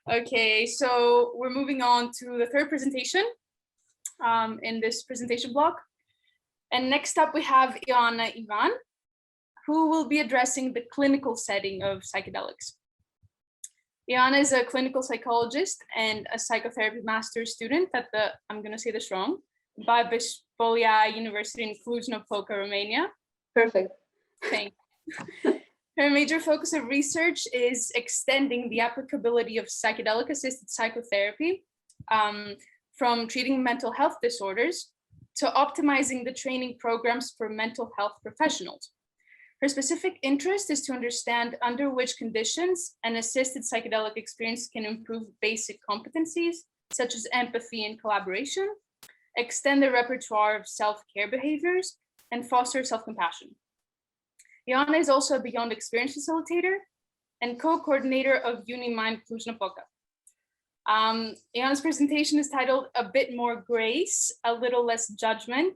Okay, so we're moving on to the third presentation in this presentation block. And next up we have Ioana Ivan, who will be addressing the clinical setting of psychedelics. Ioana is a clinical psychologist and a psychotherapy master's student at the, I'm going to say this wrong, Babeș-Bolyai University in Cluj-Napoca, Romania. Perfect. Thank you. Her major focus of research is extending the applicability of psychedelic-assisted psychotherapy from treating mental health disorders to optimizing the training programs for mental health professionals. Her specific interest is to understand under which conditions an assisted psychedelic experience can improve basic competencies, such as empathy and collaboration, extend the repertoire of self-care behaviors, and foster self-compassion. Ioana is also a Beyond Experience facilitator and co-coordinator of UniMind Cluj-Napoca. Ioana's presentation is titled A Bit More Grace, A Little Less Judgment,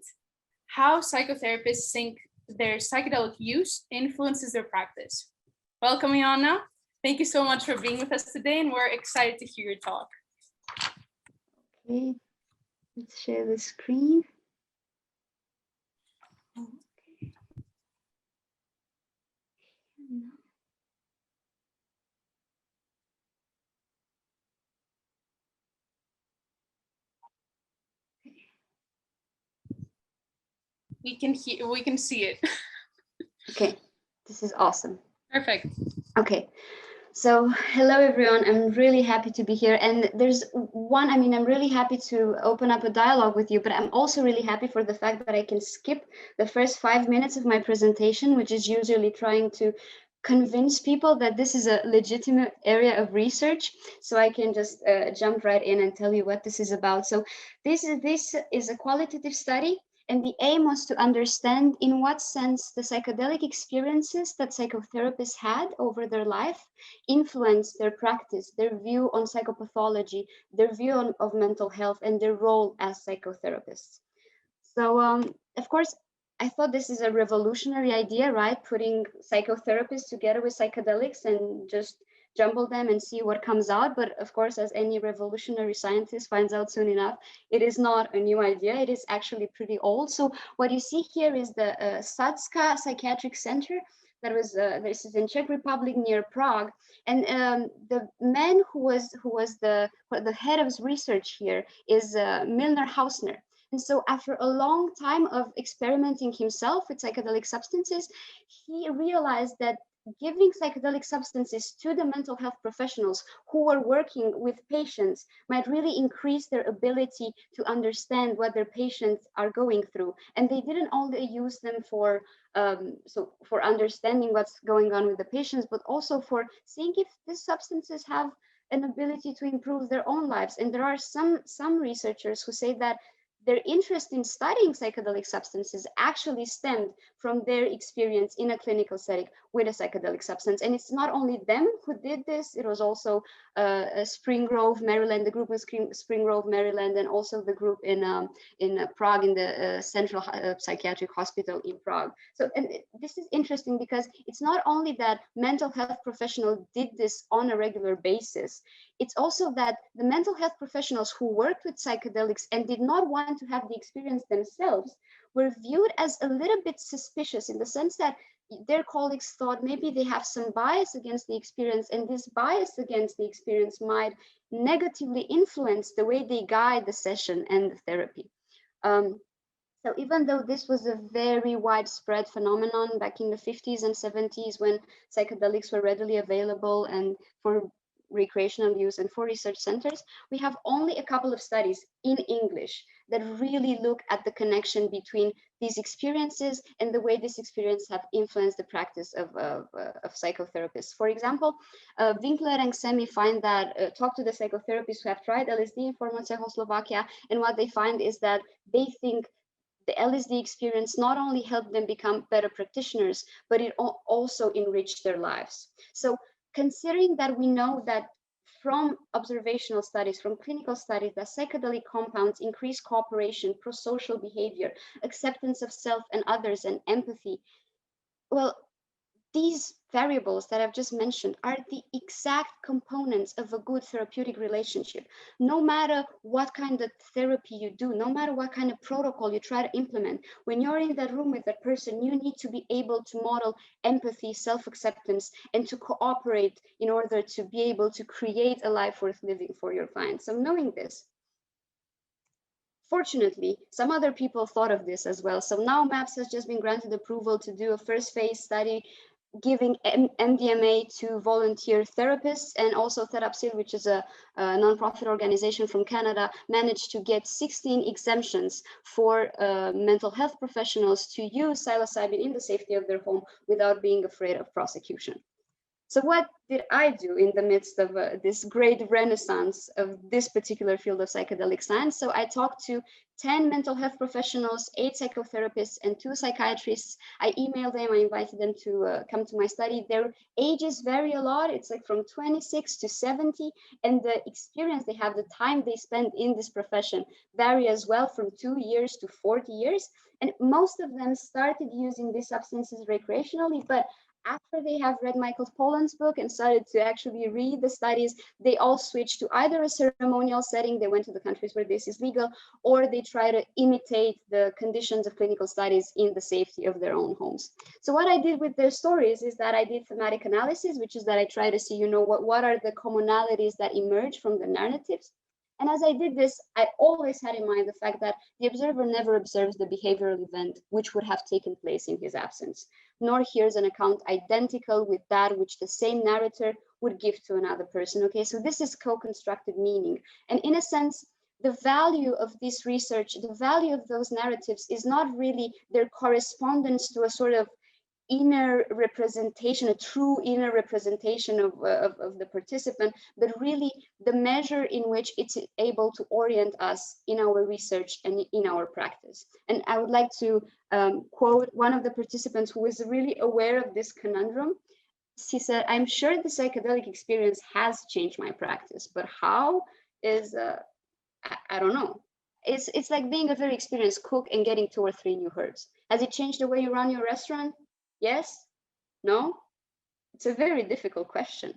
How Psychotherapists Think Their Psychedelic Use Influences Their Practice. Welcome, Ioana. Thank you so much for being with us today, and we're excited to hear your talk. Okay, let's share the screen. We can see it. Okay, this is awesome. Perfect. Okay, so hello everyone. I'm really happy to be here. And there's one, I'm really happy to open up a dialogue with you, but I'm also really happy for the fact that I can skip the first 5 minutes of my presentation, which is usually trying to convince people that this is a legitimate area of research. So I can just jump right in and tell you what this is about. So this is a qualitative study. And the aim was to understand in what sense the psychedelic experiences that psychotherapists had over their life influenced their practice, their view on psychopathology, their view of mental health, and their role as psychotherapists. So, of course, I thought this is a revolutionary idea, right? Putting psychotherapists together with psychedelics and just jumble them and see what comes out. But of course, as any revolutionary scientist finds out soon enough, it is not a new idea. It is actually pretty old. So what you see here is the Sadska Psychiatric Center. That was this is in Czech Republic near Prague, and the man who was the head of research here is Milner Hausner. And so after a long time of experimenting himself with psychedelic substances, he realized that giving psychedelic substances to the mental health professionals who were working with patients might really increase their ability to understand what their patients are going through. And they didn't only use them for understanding what's going on with the patients, but also for seeing if these substances have an ability to improve their own lives. And there are some researchers who say that their interest in studying psychedelic substances actually stemmed from their experience in a clinical setting with a psychedelic substance. And it's not only them who did this, it was also Spring Grove, Maryland, the group in Spring Grove, Maryland, and also the group in Prague, in the Central Psychiatric Hospital in Prague. So, and this is interesting because it's not only that mental health professionals did this on a regular basis, it's also that the mental health professionals who worked with psychedelics and did not want to have the experience themselves were viewed as a little bit suspicious, in the sense that their colleagues thought maybe they have some bias against the experience, and this bias against the experience might negatively influence the way they guide the session and the therapy. So even though this was a very widespread phenomenon back in the 50s and 70s, when psychedelics were readily available and for recreational use and for research centers, we have only a couple of studies in English that really look at the connection between these experiences and the way this experience have influenced the practice of psychotherapists. For example, Winkler and Csemy find that, talk to the psychotherapists who have tried LSD in former Czechoslovakia, and what they find is that they think the LSD experience not only helped them become better practitioners, but it also enriched their lives. So considering that we know that from observational studies, from clinical studies, that psychedelic compounds increase cooperation, pro-social behavior, acceptance of self and others, and empathy, well, these variables that I've just mentioned are the exact components of a good therapeutic relationship. No matter what kind of therapy you do, no matter what kind of protocol you try to implement, when you're in that room with that person, you need to be able to model empathy, self-acceptance, and to cooperate in order to be able to create a life worth living for your clients. So knowing this, fortunately, some other people thought of this as well. So now MAPS has just been granted approval to do a first phase study giving MDMA to volunteer therapists, and also Therapeutic, which is a nonprofit organization from Canada, managed to get 16 exemptions for mental health professionals to use psilocybin in the safety of their home without being afraid of prosecution. So what did I do in the midst of this great renaissance of this particular field of psychedelic science? So I talked to 10 mental health professionals, 8 psychotherapists, and 2 psychiatrists. I emailed them, I invited them to come to my study. Their ages vary a lot. It's like from 26 to 70, and the experience they have, the time they spend in this profession vary as well, from 2 years to 40 years. And most of them started using these substances recreationally, but after they have read Michael Pollan's book and started to actually read the studies, they all switched to either a ceremonial setting, they went to the countries where this is legal, or they try to imitate the conditions of clinical studies in the safety of their own homes. So what I did with their stories is that I did thematic analysis, which is that I try to see, you know, what are the commonalities that emerge from the narratives. And as I did this, I always had in mind the fact that the observer never observes the behavioral event which would have taken place in his absence, nor hears an account identical with that which the same narrator would give to another person. Okay, so this is co-constructed meaning. And in a sense, the value of this research, the value of those narratives is not really their correspondence to a sort of inner representation, a true inner representation of the participant, but really the measure in which it's able to orient us in our research and in our practice. And I would like to quote one of the participants who is really aware of this conundrum. She said, "I'm sure the psychedelic experience has changed my practice, but how is, I don't know. It's like being a very experienced cook and getting 2 or 3 new herbs. Has it changed the way you run your restaurant? Yes? No? It's a very difficult question."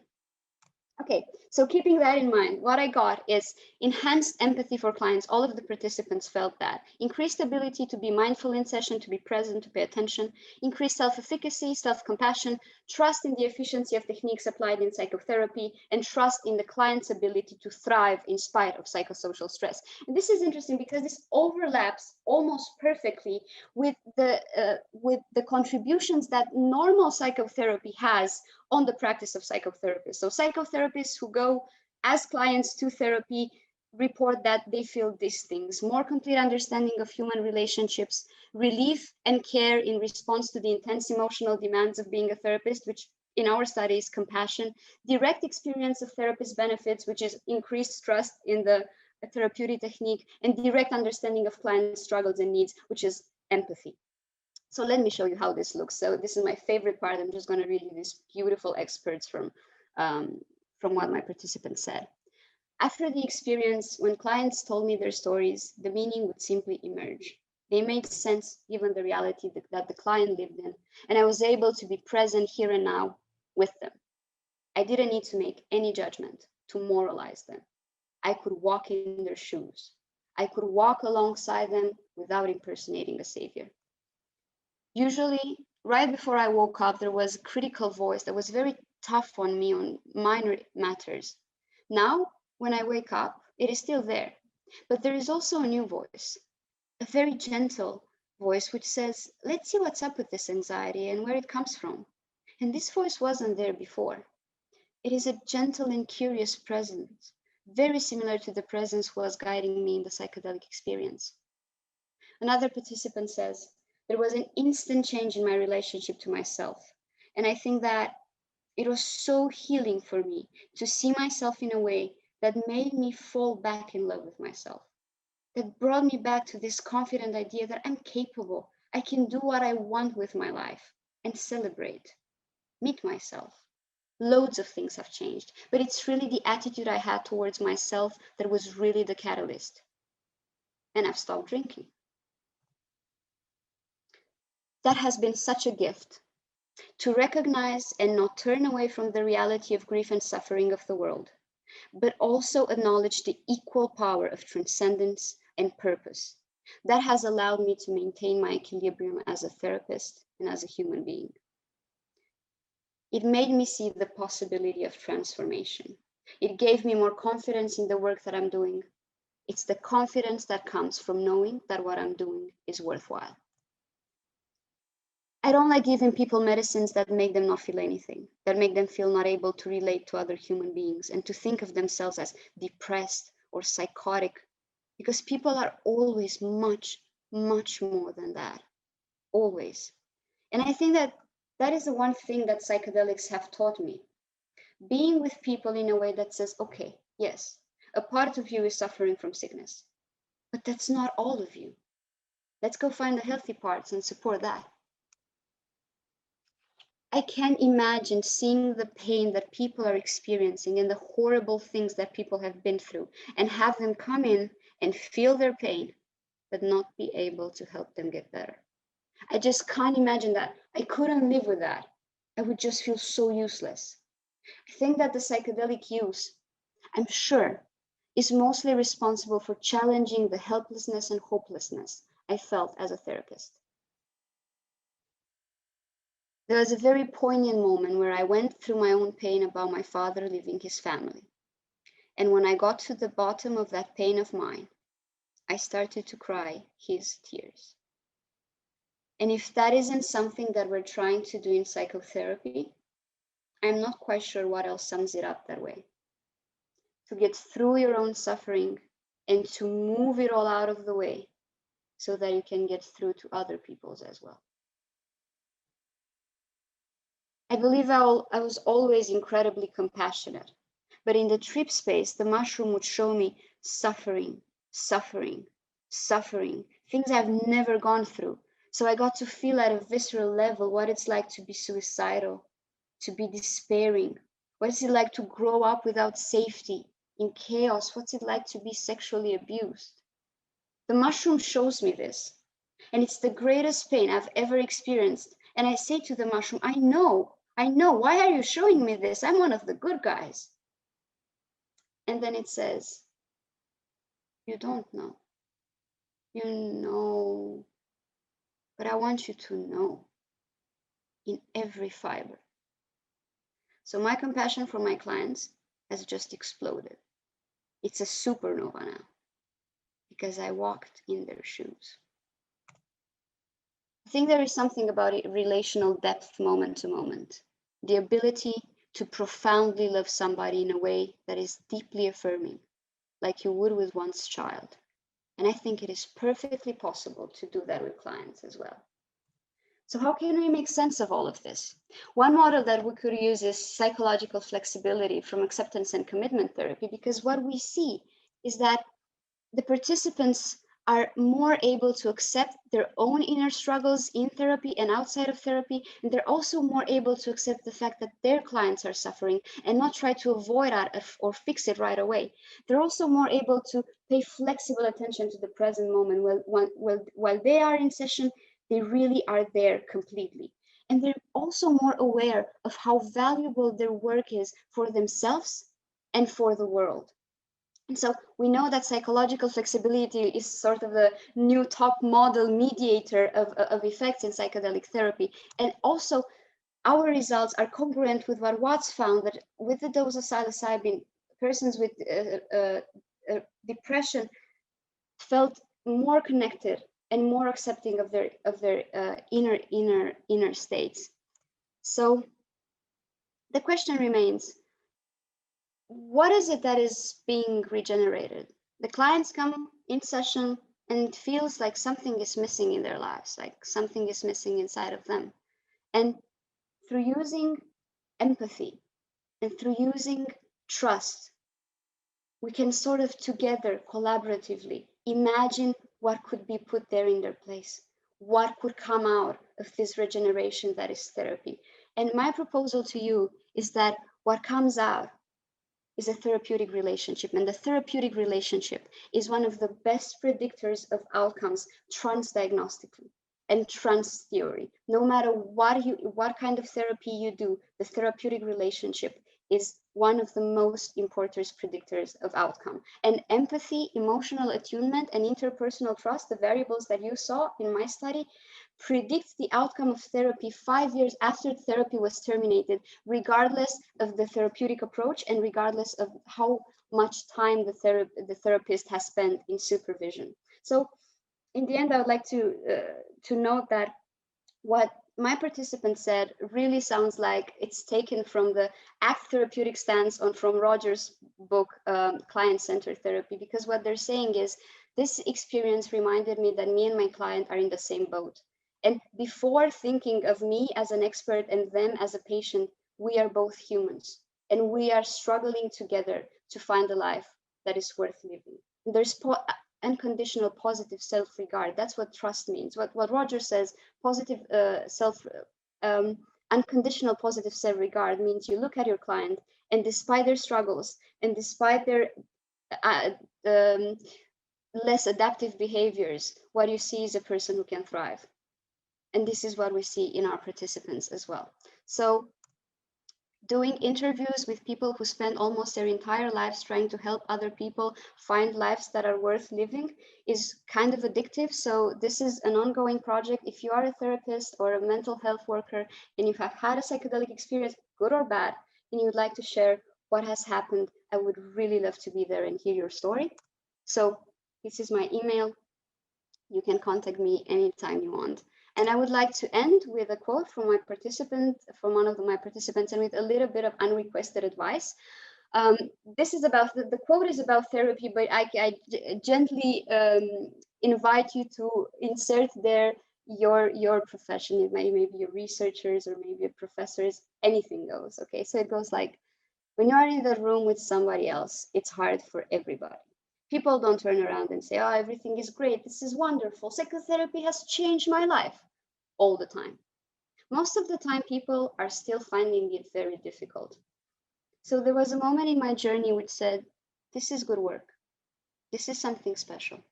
Okay, so keeping that in mind, what I got is enhanced empathy for clients. All of the participants felt that. Increased ability to be mindful in session, to be present, to pay attention. Increased self-efficacy, self-compassion, trust in the efficiency of techniques applied in psychotherapy, and trust in the client's ability to thrive in spite of psychosocial stress. And this is interesting because this overlaps almost perfectly with the contributions that normal psychotherapy has on the practice of psychotherapists. So psychotherapists who go as clients to therapy report that they feel these things: more complete understanding of human relationships, relief and care in response to the intense emotional demands of being a therapist, which in our study is compassion, direct experience of therapist benefits, which is increased trust in the therapeutic technique, and direct understanding of client struggles and needs, which is empathy. So let me show you how this looks. So this is my favorite part. I'm just going to read you these beautiful excerpts from what my participants said. After the experience, when clients told me their stories, the meaning would simply emerge. They made sense given the reality that the client lived in, and I was able to be present here and now with them. I didn't need to make any judgment to moralize them. I could walk in their shoes. I could walk alongside them without impersonating a savior. Usually, right before I woke up, there was a critical voice that was very tough on me on minor matters. Now, when I wake up, it is still there, but there is also a new voice, a very gentle voice which says, let's see what's up with this anxiety and where it comes from. And this voice wasn't there before. It is a gentle and curious presence, very similar to the presence who was guiding me in the psychedelic experience. Another participant says, there was an instant change in my relationship to myself. And I think that it was so healing for me to see myself in a way that made me fall back in love with myself, that brought me back to this confident idea that I'm capable, I can do what I want with my life and celebrate, meet myself. Loads of things have changed, but it's really the attitude I had towards myself that was really the catalyst. And I've stopped drinking. That has been such a gift. to recognize and not turn away from the reality of grief and suffering of the world, but also acknowledge the equal power of transcendence and purpose. That has allowed me to maintain my equilibrium as a therapist and as a human being. It made me see the possibility of transformation. It gave me more confidence in the work that I'm doing. It's the confidence that comes from knowing that what I'm doing is worthwhile. I don't like giving people medicines that make them not feel anything, that make them feel not able to relate to other human beings and to think of themselves as depressed or psychotic, because people are always much, much more than that, always. And I think that that is the one thing that psychedelics have taught me. Being with people in a way that says, okay, yes, a part of you is suffering from sickness, but that's not all of you. Let's go find the healthy parts and support that. I can't imagine seeing the pain that people are experiencing and the horrible things that people have been through and have them come in and feel their pain, but not be able to help them get better. I just can't imagine that. I couldn't live with that. I would just feel so useless. I think that the psychedelic use, I'm sure, is mostly responsible for challenging the helplessness and hopelessness I felt as a therapist. There was a very poignant moment where I went through my own pain about my father leaving his family. And when I got to the bottom of that pain of mine, I started to cry his tears. And if that isn't something that we're trying to do in psychotherapy, I'm not quite sure what else sums it up that way. To get through your own suffering and to move it all out of the way so that you can get through to other people's as well. I believe I was always incredibly compassionate, but in the trip space, the mushroom would show me suffering, suffering, suffering, things I've never gone through. So I got to feel at a visceral level what it's like to be suicidal, to be despairing. What is it like to grow up without safety, in chaos? What's it like to be sexually abused? The mushroom shows me this, and it's the greatest pain I've ever experienced. And I say to the mushroom, I know, why are you showing me this? I'm one of the good guys. And then it says, you don't know. You know, but I want you to know in every fiber. So my compassion for my clients has just exploded. It's a supernova now because I walked in their shoes. I think there is something about it, relational depth moment to moment, the ability to profoundly love somebody in a way that is deeply affirming, like you would with one's child. And I think it is perfectly possible to do that with clients as well. So how can we make sense of all of this? One model that we could use is psychological flexibility from acceptance and commitment therapy, because what we see is that the participants are more able to accept their own inner struggles in therapy and outside of therapy. And they're also more able to accept the fact that their clients are suffering and not try to avoid that or fix it right away. They're also more able to pay flexible attention to the present moment while they are in session, they really are there completely. And they're also more aware of how valuable their work is for themselves and for the world. And so we know that psychological flexibility is sort of the new top model mediator of effects in psychedelic therapy. And also our results are congruent with what Watts found, that with the dose of psilocybin, persons with depression felt more connected and more accepting of their inner states. So the question remains, what is it that is being regenerated? The clients come in session and it feels like something is missing in their lives, like something is missing inside of them. And through using empathy and through using trust, we can sort of together, collaboratively, imagine what could be put there in their place, what could come out of this regeneration that is therapy. And my proposal to you is that what comes out is a therapeutic relationship. And the therapeutic relationship is one of the best predictors of outcomes transdiagnostically. and trans theory. No matter what kind of therapy you do, the therapeutic relationship is one of the most important predictors of outcome. And empathy, emotional attunement, and interpersonal trust, the variables that you saw in my study, predicts the outcome of therapy 5 years after therapy was terminated, regardless of the therapeutic approach and regardless of how much time the therapist has spent in supervision. So in the end, I would like to note that what my participant said really sounds like it's taken from the ACT therapeutic stance on from Roger's book, Client-Centered Therapy, because what they're saying is, this experience reminded me that me and my client are in the same boat. And before thinking of me as an expert and them as a patient, we are both humans and we are struggling together to find a life that is worth living. There's unconditional positive self-regard. That's what trust means. What Roger says, positive unconditional positive self-regard means you look at your client and despite their struggles and despite their less adaptive behaviors, what you see is a person who can thrive. And this is what we see in our participants as well. So doing interviews with people who spend almost their entire lives trying to help other people find lives that are worth living is kind of addictive. So this is an ongoing project. If you are a therapist or a mental health worker and you have had a psychedelic experience, good or bad, and you would like to share what has happened, I would really love to be there and hear your story. So this is my email. You can contact me anytime you want. And I would like to end with a quote from my participant, from one of my participants, and with a little bit of unrequested advice. This is about, the quote is about therapy, but I gently invite you to insert there your profession. It may be a researchers or maybe a professors, anything goes, okay? So it goes like, when you are in the room with somebody else, it's hard for everybody. People don't turn around and say, oh, everything is great. This is wonderful. Psychotherapy has changed my life all the time. Most of the time, people are still finding it very difficult. So there was a moment in my journey which said, this is good work. This is something special.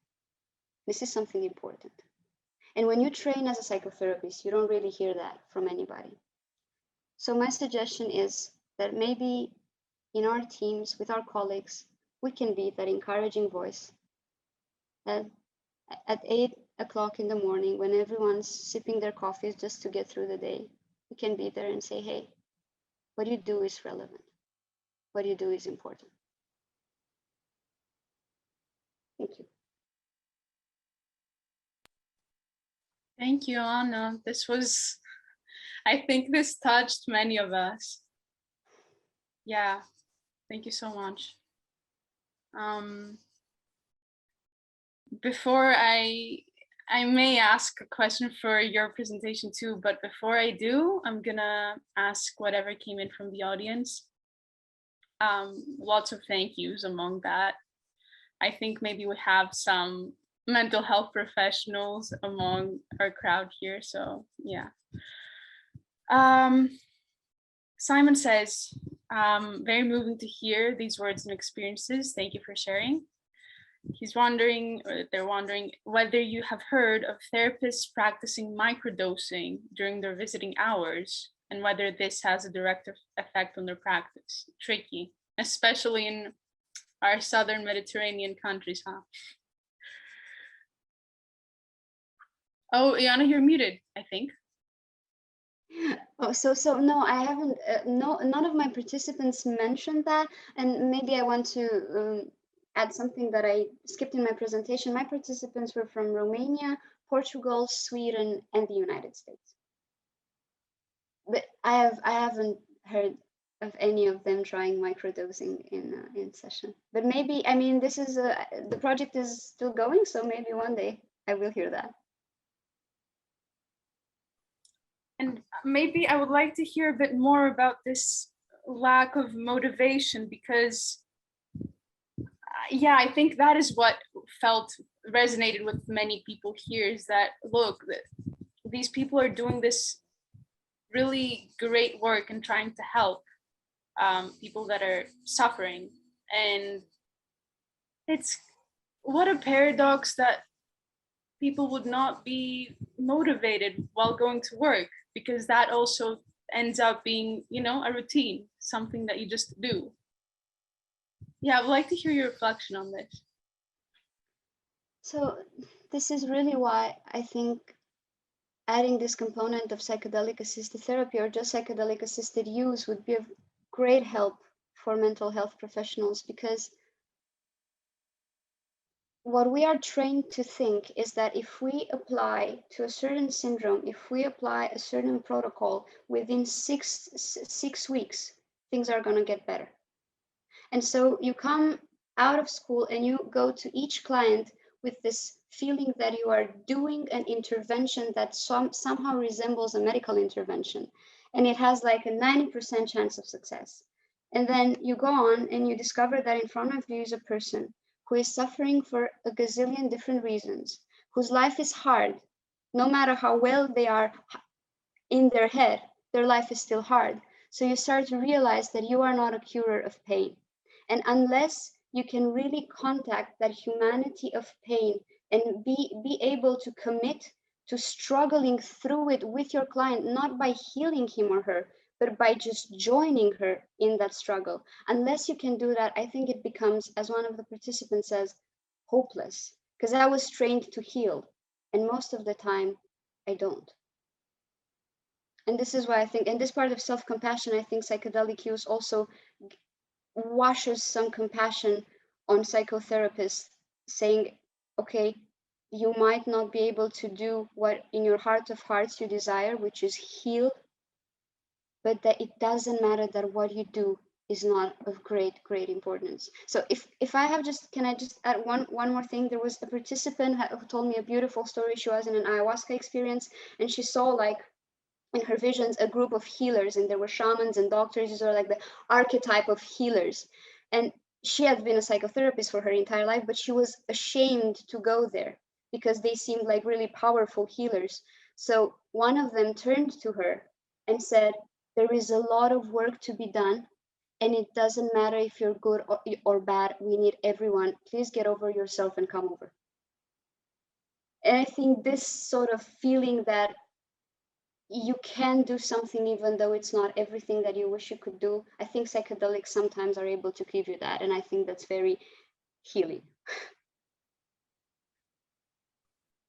This is something important. And when you train as a psychotherapist, you don't really hear that from anybody. So my suggestion is that maybe in our teams, with our colleagues, we can be that encouraging voice that at 8 o'clock in the morning, when everyone's sipping their coffees just to get through the day, we can be there and say, hey, what you do is relevant. What you do is important. Thank you. Thank you, Anna. I think this touched many of us. Yeah, thank you so much. Before I may ask a question for your presentation too, but before I do, I'm gonna ask whatever came in from the audience. Lots of thank yous among that. I think maybe we have some mental health professionals among our crowd here, so yeah. Simon says, very moving to hear these words and experiences. Thank you for sharing. He's wondering, or they're wondering, whether you have heard of therapists practicing microdosing during their visiting hours and whether this has a direct effect on their practice. Tricky, especially in our southern Mediterranean countries, huh? Oh, Ioana, you're muted, I think. Oh, so no, I haven't. None of my participants mentioned that, and maybe I want to add something that I skipped in my presentation. My participants were from Romania, Portugal, Sweden, and the United States. But I haven't heard of any of them trying microdosing in session. But maybe, I mean, this is the project is still going, so maybe one day I will hear that. And maybe I would like to hear a bit more about this lack of motivation, because yeah, I think that is what resonated with many people here, is that, look, these people are doing this really great work and trying to help people that are suffering. And it's what a paradox that people would not be motivated while going to work, because that also ends up being, a routine, something that you just do. Yeah, I would like to hear your reflection on this. So this is really why I think adding this component of psychedelic assisted therapy or just psychedelic assisted use would be of great help for mental health professionals, because what we are trained to think is that if we apply to a certain syndrome, if we apply a certain protocol within six weeks, things are going to get better. And so you come out of school and you go to each client with this feeling that you are doing an intervention that somehow resembles a medical intervention, and it has like a 90% chance of success. And then you go on and you discover that in front of you is a person who is suffering for a gazillion different reasons, whose life is hard. No matter how well they are in their head, their life is still hard. So you start to realize that you are not a curer of pain. And unless you can really contact that humanity of pain and be able to commit to struggling through it with your client, not by healing him or her, but by just joining her in that struggle. Unless you can do that, I think it becomes, as one of the participants says, hopeless. Because I was trained to heal, and most of the time, I don't. And this is why I think, in this part of self-compassion, I think psychedelic use also washes some compassion on psychotherapists, saying, okay, you might not be able to do what in your heart of hearts you desire, which is heal, but that it doesn't matter that what you do is not of great importance. So if I have can I just add one more thing? There was a participant who told me a beautiful story. She was in an ayahuasca experience, and she saw, like, in her visions, a group of healers, and there were shamans and doctors. These are like the archetype of healers. And she had been a psychotherapist for her entire life, but she was ashamed to go there because they seemed like really powerful healers. So one of them turned to her and said, there is a lot of work to be done, and it doesn't matter if you're good or bad. We need everyone. Please get over yourself and come over. And I think this sort of feeling that you can do something even though it's not everything that you wish you could do, I think psychedelics sometimes are able to give you that, and I think that's very healing.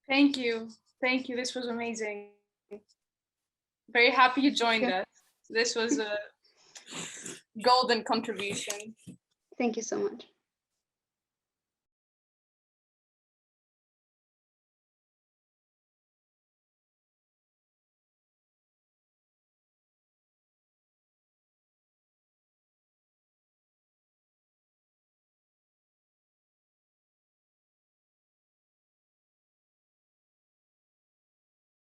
Thank you. This was amazing. Very happy you joined us. This was a golden contribution. Thank you so much.